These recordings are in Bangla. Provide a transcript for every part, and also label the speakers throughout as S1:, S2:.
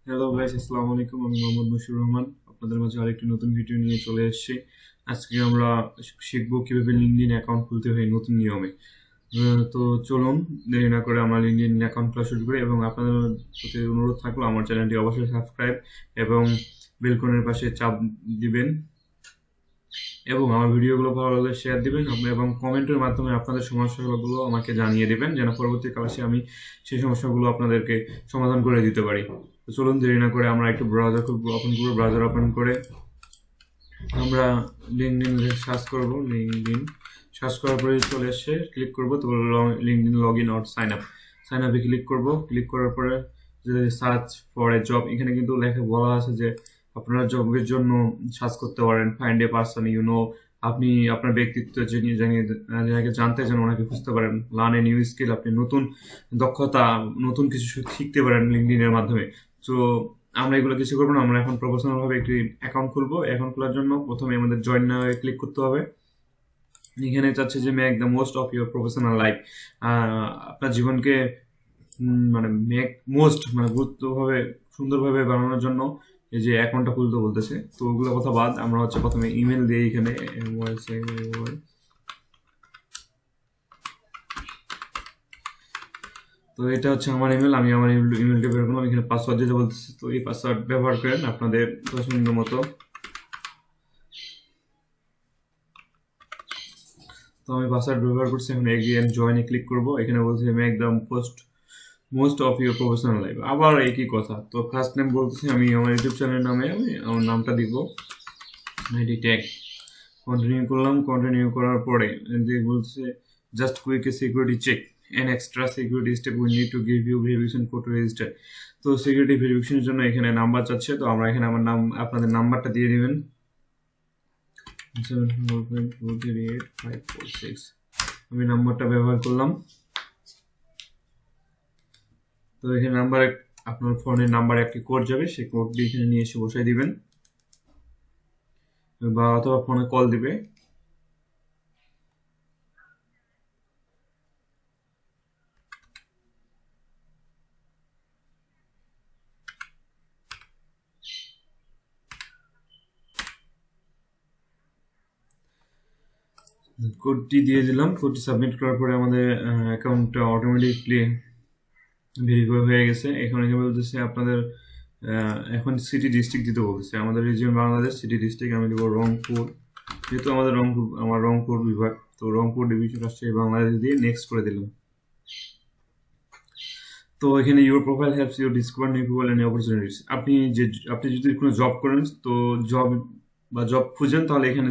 S1: হ্যালো গাইস, আসসালামু আলাইকুম। আমি মোহাম্মদ মশিউর রহমান আপনাদের মাঝে আরেকটি নতুন ভিডিও নিয়ে চলে এসেছি। আজকে আমরা শিখবো কিভাবে লিঙ্কডইন অ্যাকাউন্ট খুলতে হয় নতুন নিয়মে। তো চলুন দেরি না করে আমরা লিঙ্কডইন অ্যাকাউন্ট খোলা শুরু করি, এবং আপনাদের প্রতি অনুরোধ থাকলো আমার চ্যানেলটি অবশ্যই সাবস্ক্রাইব এবং বেলকনের পাশে চাপ দিবেন, এবং আমার ভিডিওগুলো ভালো লাগলে শেয়ার দিবেন এবং কমেন্টের মাধ্যমে আপনাদের সমস্যাগুলো আমাকে জানিয়ে দিবেন, যেন পরবর্তী ক্লাসে আমি সেই সমস্যাগুলো আপনাদেরকে সমাধান করে দিতে পারি। তো চলুন দেরি না করে আমরা একটু ব্রাউজার ওপেন করবো। ব্রাউজার ওপেন করে আমরা লিঙ্কডইন সার্চ করবো। লিঙ্কডইন সার্চ করার পরে চলে এসে ক্লিক করবো, তো LinkedIn log in or sign up. Sign আপে ক্লিক করবো। ক্লিক করার পরে যে সার্চ ফর এ জব, এখানে কিন্তু লেখা বলা আছে যে আপনারা জবের জন্য সার্চ করতে পারেন। Find a person you know, আপনি আপনার ব্যক্তিত্ব যাকে জানতে চান ওনাকে খুঁজতে পারেন। লার্ন এ নিউ স্কিল, আপনি নতুন দক্ষতা, নতুন কিছু শিখতে পারেন লিঙ্কডইনের মাধ্যমে। তো আমরা এগুলো কিছু করবো না, আমরা এখন প্রফেশনাল ভাবে একটি অ্যাকাউন্ট খুলবো। অ্যাকাউন্ট খোলার জন্য প্রথমে আমাদের জয়েন নাও ক্লিক করতে হবে। এখানে চাচ্ছে যে make the most of your professional life, আপনার জীবনকে মানে মেক মোস্ট মানে গুরুত্বভাবে সুন্দরভাবে বানানোর জন্য এই যে অ্যাকাউন্টটা খুলতে বলতেছে। তো ওগুলো কথা বাদ, আমরা হচ্ছে প্রথমে ইমেল দিয়ে এখানে তো এটা হচ্ছে আমার ইমেল। আমি আমার ইমেলকে বের করলাম। এখানে পাসওয়ার্ড দিতে বলতেছি, তো এই পাসওয়ার্ড ব্যবহার করেন আপনাদের পছন্দ মতো। তো আমি পাসওয়ার্ড ব্যবহার করছি। এখন এগ্রি এন্ড জয়েনে ক্লিক করব। এখানে বলছে make the most of your professional life, আবার একই কথা। তো ফার্স্ট নেম বলতেছি আমি আমার ইউটিউব চ্যানেলের নামে আমি আমার নামটা দিব, আইডি ট্যাগ। কন্টিনিউ করলাম। কন্টিনিউ করার পরে যে বলছে just quick a security check and extra security step we need to give you verification code to register. তো সিকিউরিটি ভেরিফিকেশনের জন্য এখানে নাম্বার চাচ্ছে, তো আমরা এখানে আমার নাম আপনাদের নাম্বারটা দিয়ে দিবেন। 7 আমি নাম্বারটা ব্যবহার করলাম। তো এখানে নাম্বারে আপনার ফোনের নাম্বারে একটি কোড যাবে, সেই কোডটি এখানে নিয়ে এসে বসাই দিবেন, বা অথবা ফোনে কল দিবে। কোডটি দিয়ে দিলাম। কোডটি সাবমিট করার পরে আমাদের অ্যাকাউন্টটা অটোমেটিকলি ভেরিফাই হয়ে গেছে। এখানে বলতেছে আপনাদের এখন সিটি ডিস্ট্রিক্ট দিতে বলতেছে। আমাদের রিজিয়ন বাংলাদেশ, সিটি ডিস্ট্রিক্ট আমি দেবো রংপুর, যেহেতু আমাদের আমার রংপুর বিভাগ, তো রংপুর ডিভিশন রাজশাহী বাংলাদেশ দিয়ে নেক্সট করে দিলাম। তো এখানে your profile helps you discover new people and opportunities. আপনি যদি কোনো জব করেন, তো জব খুঁজেন, তাহলে এখানে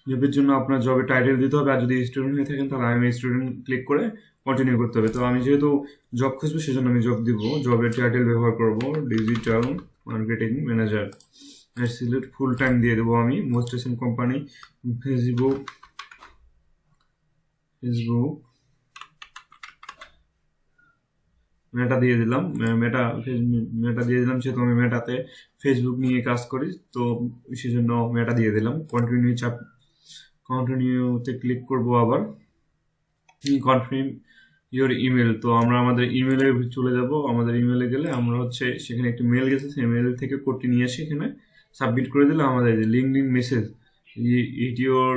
S1: জবের জন্য আপনার জবের টাইটেল দিতে হবে। আর যদি স্টুডেন্ট হয়ে থাকেন তাহলে আমি স্টুডেন্ট ক্লিক করে কন্টিনিউ করতে হবে। তো আমি যেহেতু জব খুঁজবো সেজন্য আমি জব দিব। জবের টাইটেল ব্যবহার করব digital marketing manager. Select full time দিয়ে দেবো আমি। Most recent company Facebook Meta দিয়ে দিলাম। মেটা দিয়ে দিলাম, যেহেতু আমি মেটাতে ফেসবুক নিয়ে কাজ করি, তো সেজন্য মেটা দিয়ে দিলাম। কন্টিনিউতে ক্লিক করব। আবার কনফার্ম ইওর ইমেল। তো আমরা আমাদের ইমেলে চলে যাব। আমাদের ইমেলে গেলে আমরা হচ্ছে সেখানে একটি মেল গেছে, সেই মেল থেকে কোডটি নিয়ে এসে এখানে সাবমিট করে দিলে আমাদের LinkedIn message it your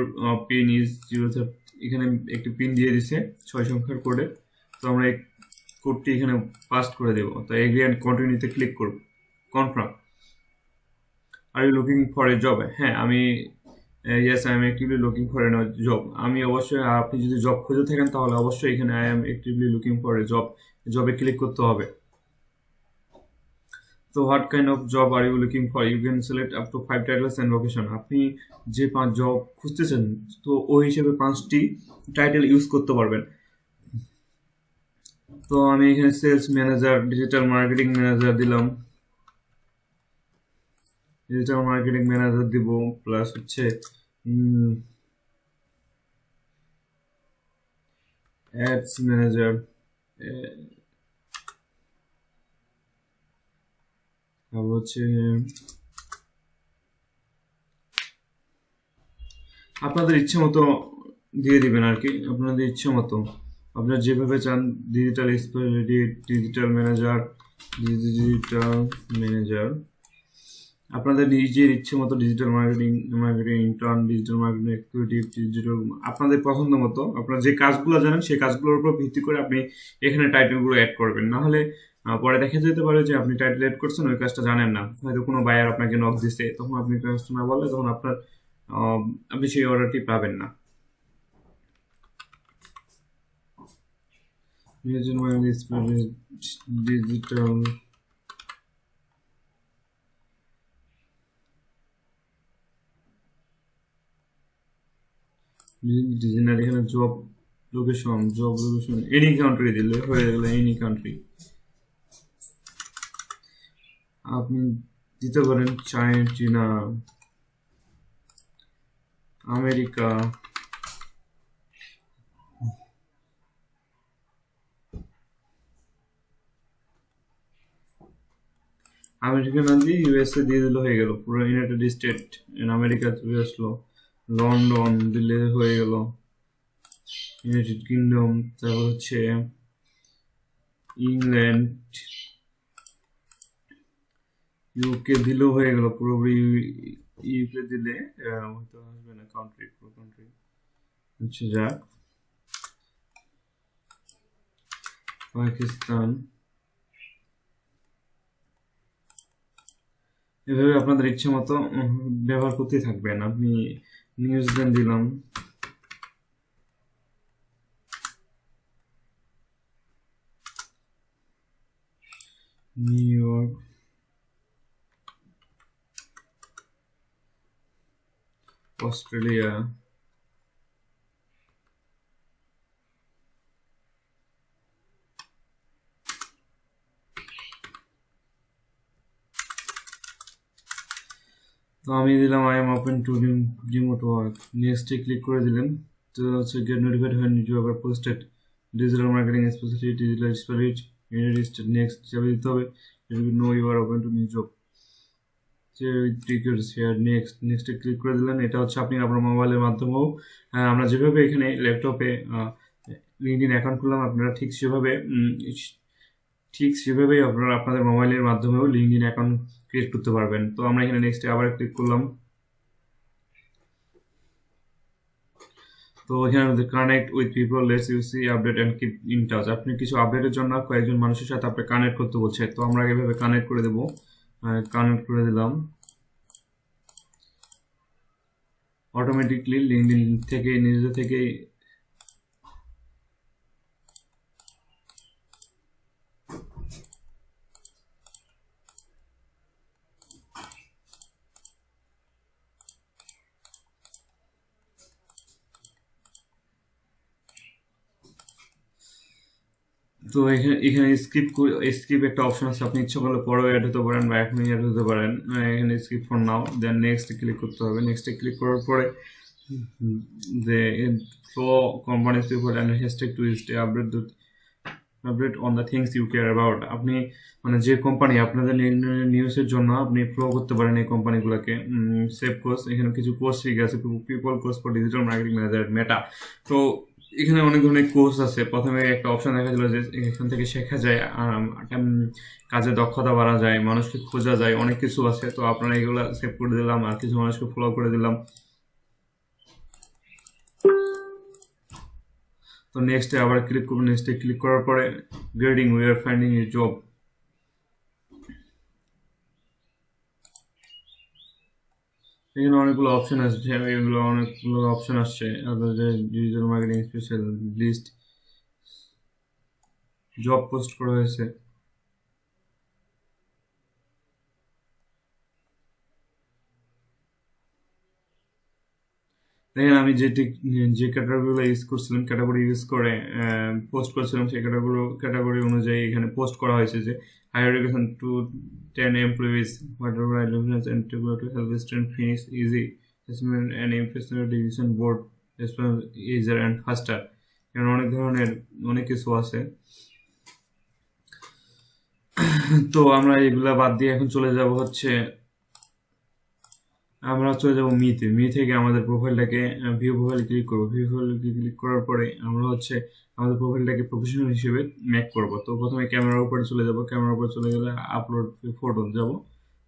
S1: pin is 0। এখানে একটি পিন দিয়ে দিছে 6 সংখ্যার কোডে। তো আমরা কোডটি এখানে পাস্ট করে দেব। তো এগ্রি অ্যান্ড কন্টিনিউতে ক্লিক করব। Confirm. Are you looking for a job? হ্যাঁ, আমি yes I am actively looking for a job. আমি অবশ্যই, আপনি যদি জব খুঁজে থাকেন তাহলে অবশ্যই এখানে I am actively looking for a জবে ক্লিক করতে হবে। তো what kind of job are you looking for? You can select up to 5 titles and location. আপনি যে 5 জব খুঁজতেছেন, তো ওই হিসেবে 5টি টাইটেল ইউজ করতে পারবেন। তো আমি এখানে sales manager, digital marketing manager দিলাম। ডিজিটাল মার্কেটিং ম্যানেজার দিব, প্লাস হচ্ছে অ্যাডস ম্যানেজার। হচ্ছে আপনাদের ইচ্ছে মতো দিয়ে দিবেন আর কি, আপনাদের ইচ্ছে মতো আপনারা যেভাবে চান। Digital speciality, digital manager, digital manager. আপনাদের নিজের ইচ্ছে মতো digital marketing intern, digital marketing executive, digital আপনাদের পছন্দ মতো আপনারা যে কাজগুলো জানেন সেই কাজগুলোর উপর ভিত্তি করে আপনি এখানে টাইটেলগুলো অ্যাড করবেন। না হলে পরে দেখা যেতে পারে যে আপনি টাইটেল অ্যাড করছেন ওই কাজটা জানেন না, হয়তো কোনো বায়ার আপনাকে নক দিচ্ছে, তখন আপনি কাজটা না বললে তখন আপনি সেই অর্ডারটি পাবেন না। ডিজিটাল ডিজাইনার, এখানে জব লোকেশন এনি কান্ট্রি দিলে হয়ে গেল, এনি কান্ট্রি। আপনি দিতে পারেন চীনা, আমেরিকা, আমেরিকা না দিয়ে ইউএসএ দিয়ে দিলে হয়ে গেল, পুরো ইউনাইটেড স্টেট আমেরিকা চলে আসলো। লন্ডন দিলে হয়ে গেল, ইউনাইটেড কিংডম, তারপর হচ্ছে ইংল্যান্ড, ইউকে দিলেও হয়ে গেল পুরোপুরি। ইউকে দিলে হয়তো আসবে না কান্ট্রি, পুরো কান্ট্রি। আচ্ছা যাক, পাকিস্তান। এভাবে আপনাদের ইচ্ছে মতো ব্যবহার করতেই থাকবেন। আপনি নিউজিল্যান্ড দিলাম, নিউ ইয়র্ক, অস্ট্রেলিয়া, তো আমি দিলাম I am open to remote work. নেক্সটে ক্লিক করে দিলেন, তো হচ্ছে get notified when you have posted digital marketing especially digital expert United States। Next যাবে দিতে হবে, it will know you are open to new job। নেক্সটে ক্লিক করে দিলেন। এটা হচ্ছে আপনি আপনার মোবাইলের মাধ্যমেও আমরা যেভাবে এখানে ল্যাপটপে লিঙ্কডইন অ্যাকাউন্ট খুললাম, আপনারা ঠিক সেভাবেই আপনারা আপনাদের মোবাইলের মাধ্যমেও লিঙ্কডইন অ্যাকাউন্ট ক্রিয়েট করতে পারবেন। তো আমরা এখানে নেক্সটে আবার ক্লিক করলাম। তো এখানে আমাদের connect with people, lets you see update and keep in touch. আপনি কিছু আপডেটের জন্য কয়েকজন মানুষের সাথে আপনি কানেক্ট করতে বলছে, তো আমরা এভাবে কানেক্ট করে দেবো। কানেক্ট করে দিলাম, অটোমেটিকলি লিঙ্কডইন থেকে নিজে থেকেই তো এখানে স্কিপ একটা অপশন আছে, আপনি ইচ্ছা করলে পরেও অ্যাড হতে পারেন বা এখনই অ্যাড হতে পারেন। এখানে skip for now, then next click করতে হবে। নেক্সটে ক্লিক করার পরে যে follow companies people and hashtag to stay update on the things you care about. আপনি মানে যে কোম্পানি আপনাদের নিউজের জন্য আপনি ফলো করতে পারেন এই কোম্পানিগুলোকে। সেভ কোর্স, এখানে কিছু কোর্স শিখে আছে, people course for digital marketing manager Meta. তো এখানে অনেক ধরনের কোর্স আছে। প্রথমে একটা অপশন দেখা ছিল যে এখান থেকে শেখা যায়, কাজে দক্ষতা বাড়া যায়, মানুষকে খোঁজা যায়, অনেক কিছু আছে। তো আপনারা এগুলো সেভ করে দিলাম আর কিছু মানুষকে ফলো করে দিলাম। তো নেক্সটে আবার ক্লিক করবো। নেক্সটে ক্লিক করার পরে গ্রেডিং, we are finding a job. এখানে অনেকগুলো অপশন আসছে, এগুলো অনেকগুলো অপশন আসছে। Digital marketing specialist, job post করা হয়েছে। দেখেন আমি যে ক্যাটাগরিগুলো ইউজ করছিলাম, ক্যাটাগরি ইউজ করে পোস্ট করছিলাম, সেই ক্যাটাগরি অনুযায়ী এখানে পোস্ট করা হয়েছে যে higher education to 10 employees, whatever elements and to help student finish easy assessment and impressive division board response easier and faster। এখানে অনেক ধরনের অনেক কিছু আছে। তো আমরা এগুলা বাদ দিয়ে এখন চলে যাব হচ্ছে আমরা চলে যাব মিতে। মি থেকে আমাদের প্রোফাইলটাকে ভিউ প্রোফাইল ক্লিক করবো। ভিউ প্রোফাইল ক্লিক করার পরে আমরা হচ্ছে আমাদের প্রোফাইলটাকে প্রফেশনাল হিসেবে মেক করব। তো প্রথমে ক্যামেরার উপরে চলে যাব। ক্যামেরার উপরে চলে গেলে আপলোড ফটো যাব।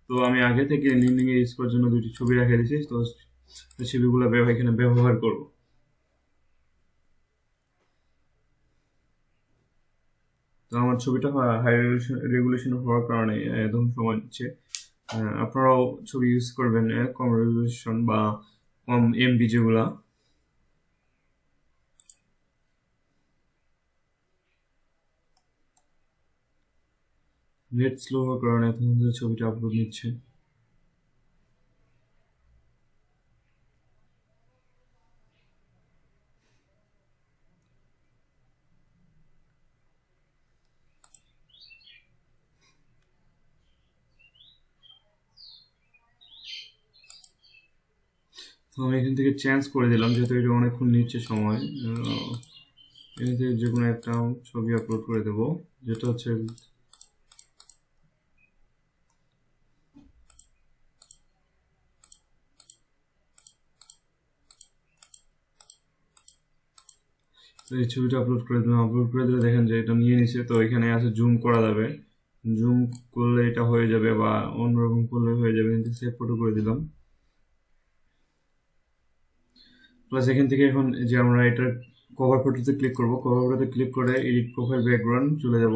S1: তো আমি আগে থেকে লিঙ্কিং এ ইউজ করার জন্য দুটি ছবি রেখে দিয়েছি। তো ছবিগুলো এখানে ব্যবহার করব। তো আমার ছবিটা হাই রেগুলেশন হওয়ার কারণে একদম সময় নিচ্ছে। আপনারাও ছবি ইউজ করবেন কম রেজুলেশন বা কম এমবি যেগুলা। নেট স্লো হওয়ার কারণে এখন ছবিটা আপলোড নিচ্ছে। তো আমি এখান থেকে চেঞ্জ করে দিলাম, যেহেতু এটা অনেকক্ষণ নিচ্ছে সময়। এখান থেকে যে কোনো একটা ছবি আপলোড করে দেবো, যেটা হচ্ছে এই ছবিটা আপলোড করে দিলাম। আপলোড করে দিলে দেখেন যে এটা নিয়ে নিছে। তো এখানে আছে জুম করা যাবে, জুম করলে এটা হয়ে যাবে বা অন্যরকম করলে হয়ে যাবে, কিন্তু সেভ ফটো করে দিলাম। প্লাস এখান থেকে এখন যে আমরা এটা কভার ফটোতে ক্লিক করব। কভার ফটোতে ক্লিক করে এডিট প্রোফাইল ব্যাকগ্রাউন্ড চলে যাব।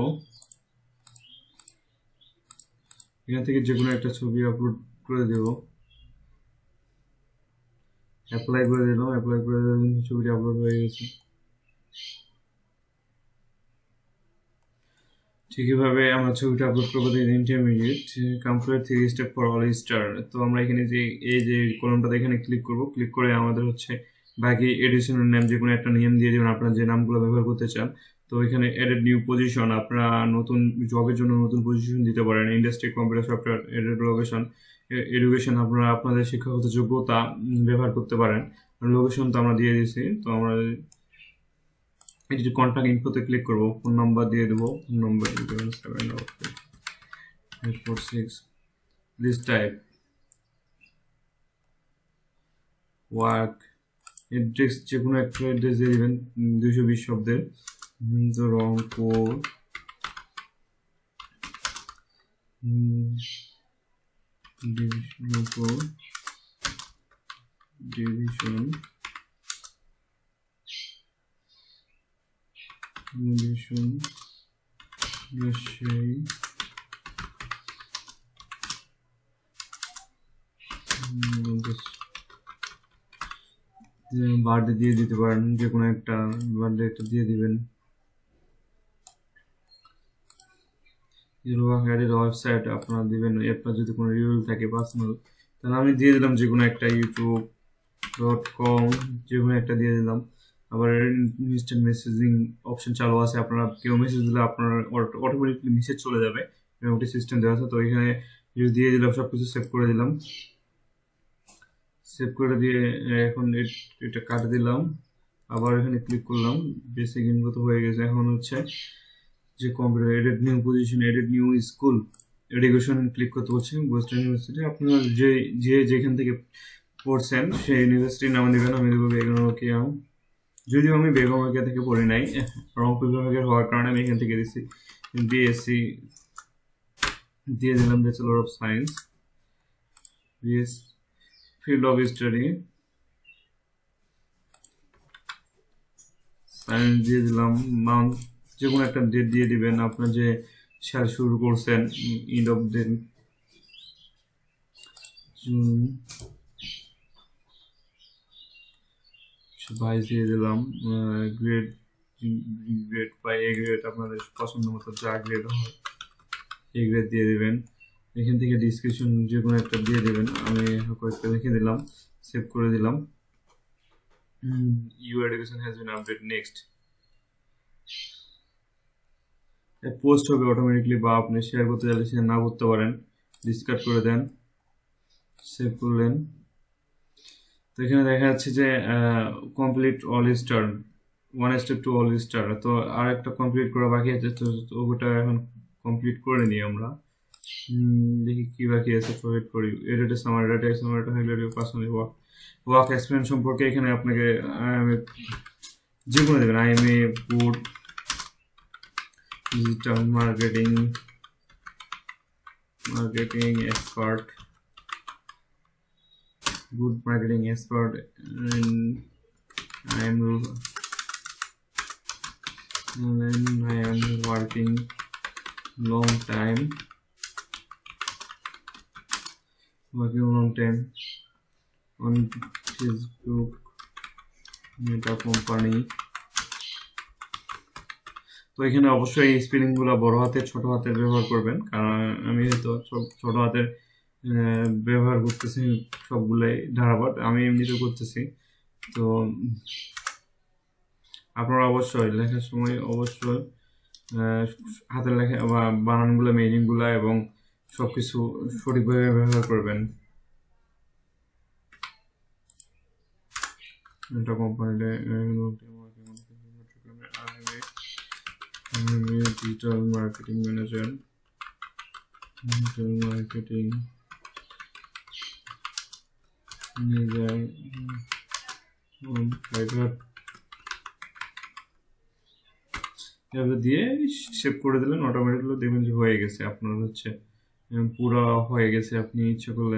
S1: এখান থেকে যে কোনো একটা ছবি আপলোড করে দেব। অ্যাপ্লাই করে দিলাম। অ্যাপ্লাই করে দিলাম, ছবিটি আপলোড হয়ে গেছে। ঠিকইভাবে আমরা ছবিটা আপলোড করবো। Intermediate complete 3 step for all star. তো আমরা এখানে যে এই যে কলমটাতে এখানে ক্লিক করব। ক্লিক করে আমাদের হচ্ছে বাকি এডিশনাল নেম যে কোনো একটা নেম দিয়ে দেবেন আপনারা যে নামগুলো ব্যবহার করতে চান। তো এখানে এডেড নিউ পজিশন, আপনারা নতুন জবের জন্য নতুন পজিশন দিতে পারেন। Industry, computer software, added location, education আপনারা আপনাদের শিক্ষাগত যোগ্যতা ব্যবহার করতে পারেন। লোকেশন তো আমরা দিয়ে দিয়েছি। তো আমরা এটি কন্ট্যাক্ট ইনফোতে ক্লিক করব। ফোন নাম্বার দিয়ে দেবো। Phone number 74846। This type work address, যে কোনো একটা অ্যাড্রেস দিয়ে দেবেন 220 শব্দের। রংপুর ডিভিশন রাজশাহী বার্থডে দিয়ে দিতে পারেন, যে কোনো একটা বার্থডে একটা দিয়ে দিবেন। ওয়েবসাইট আপনারা দিবেন। এরপর যদি কোনো রিভিউ থাকে পার্সোনাল, তাহলে আমি দিয়ে দিলাম যে কোনো একটা youtube.com, যে কোনো একটা দিয়ে দিলাম। আবার ইনস্ট্যান্ট মেসেজিং অপশন চালু আছে। আপনারা কেউ মেসেজ দিলে আপনার অটোমেটিকলি মেসেজ চলে যাবে, এরকম একটি সিস্টেম দেওয়া আছে। তো এখানে দিয়ে দিলাম, সব কিছু সেভ করে দিলাম। সেভ করে দিয়ে এখন এটা কাটে দিলাম। আবার এখানে ক্লিক করলাম। বেসিক ইনফো তো হয়ে গেছে। এখন হচ্ছে যে computer added new position, added new school, education click করতে হচ্ছে। ওয়েস্টার্ন ইউনিভার্সিটি, আপনারা যেখান থেকে পড়ছেন সেই ইউনিভার্সিটির নাম দেবেন। আমি দেবো বেগমকিয়া, যদিও আমি বেগমকিয়া থেকে পড়ি নাই, রংপুর বিভাগের হওয়ার কারণে আমি এখান থেকে দিচ্ছি। বিএসসি দিয়ে দিলাম, bachelor of science, BS field of study science দিয়ে দিলাম। মান্থ যে কোনো একটা ডেট দিয়ে দিবেন, আপনার যে সাল শুরু করছেন, এন্ড অফ ডেট জুন 22 দিয়ে দিলাম। গ্রেড বা এ গ্রেড, আপনাদের পছন্দ মতো যা গ্রেড হয় এ গ্রেড দিয়ে দিবেন। এখান থেকে ডিসক্রিপশন যে কোনো একটা দিয়ে দেবেন। আমি কয়েকটা লিখে দিলাম, সেভ করে দিলাম। Your education has been update, next. Post হবে অটোমেটিকলি, বা আপনি শেয়ার করতে চাইলে শেয়ার না করতে পারেন, ডিসকার্ড করে দেন। সেভ করলেন। তো এখানে দেখা যাচ্ছে যে complete all star, 1 step to all star. তো আর একটা কমপ্লিট করা বাকি আছে, তো ওটা এখন কমপ্লিট করে নিই আমরা। দেখি কি বাকি আছে প্রোভাইড করি। এডিটর সামারি, ডাটা সামারিটা হাইলাইট পার্সোনালি ওয়ার্ক এক্সপিরিয়েন্স সম্পর্কে এখানে আপনাকে যে কোনো দেবেন। I am a good digital marketing expert, good marketing expert, and I am working long time on Facebook Meta company. তো এখানে অবশ্যই স্পেলিং গুলা বড় হাতের ছোট হাতের ব্যবহার করবেন, কারণ আমি হয়তো ছোট হাতের ব্যবহার করতেছি সবগুলাই ধারাবাট, আমি এমনিতে করতেছি। তো আপনারা অবশ্যই লেখার সময় অবশ্যই হাতের লেখা বা বানানগুলো, মিনিংগুলো এবং সবকিছু সঠিকভাবে ব্যবহার করবেন। এটা কোম্পানিতে digital marketing manager, digital marketing manager দিয়ে সেভ করে দিলেন, অটোমেটিকলি দেখবেন যে হয়ে গেছে আপনার, হচ্ছে পুরো হয়ে গেছে। আপনি ইচ্ছে করলে